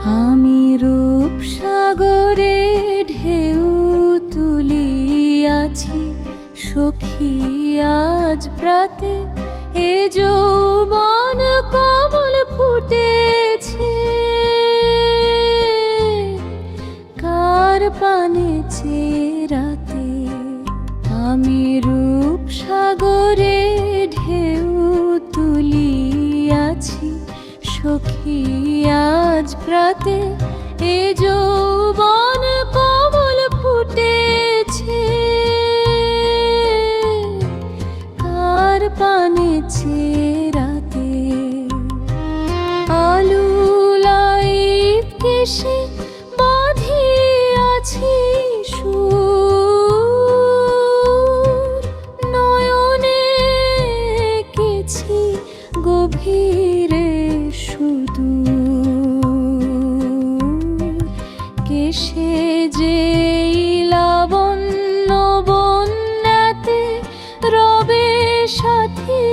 আমি রূপসাগরে ঢেউ তুলিয়াছি সখী আজ প্রাতে, এ যৌবন কমল ফুটেছে কার পানে চেরাতে। আমি রূপসাগরে ঢেউ তুলিয়াছি সখী আজ প্রাতে, এ যৌবন কমল ফুটেছে কার পানে চেরাতে। আলুলাই কেশে বাঁধিয়াছি সুর, নয়নে এঁকেছি গভীরে সুদূর। কেশে যে লাবণ্য বন্যাতে রবে সাথী,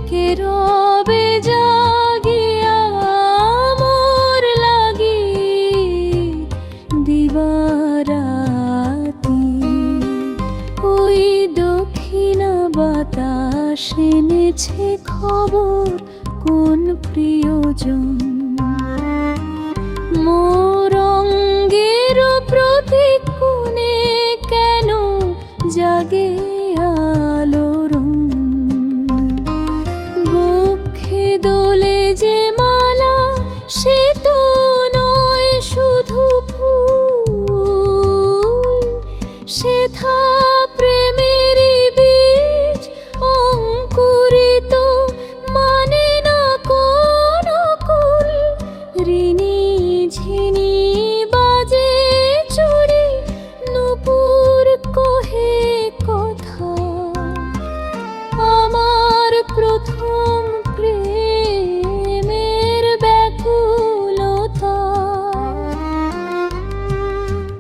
কে রবে জাগিয়া মোর লাগি দিবারাতি। ওই দক্ষিণা বাতাস এনেছে খবর কোন প্রিয়জন, মোর অঙ্গের প্রতীক কোণে কেন জাগে আলোড়ন। বক্ষে দোলে যে মালা সে তো নয় শুধু ফুল, সেথা প্রেমেরই বীজ অঙ্কুরিত, মানে না কোন কুল। ঋণী ঝিনি বাজে চুড়ি, নূপুর কহে কথা, আমার প্রথম প্রেমের ব্যাকুলতা।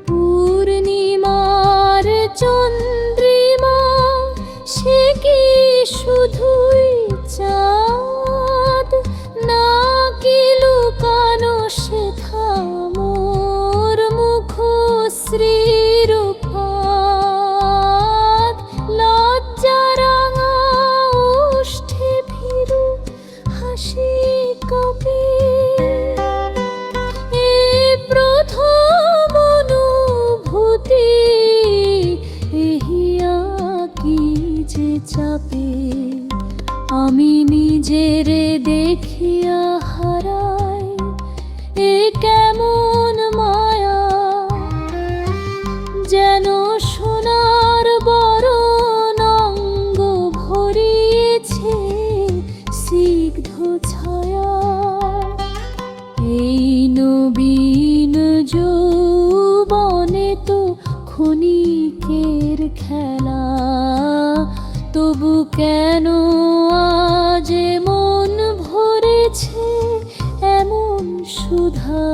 পূর্ণিমার চন্দ্রিমা সে কি শুধুই চাঁদ, নাকি লুকানো সেথা মোর মুখশ্রীর ফাঁদ। লজ্জা রাঙা ওষ্ঠে ভীরু হাসি কবে, এ প্রথম অনুভূতি এহিয়া কি যে চাপে। আমি নিজেরে দেখিয়া হারাই এ কেমন মায়া, যেন সোনার বরণ অঙ্গ ভরিয়েছে সিগ্ধ ছায়া। এই নবীন যৌবনে তো ক্ষণিকের খেলা, তবু কেন আজ মন ভরেছে এমন সুধা।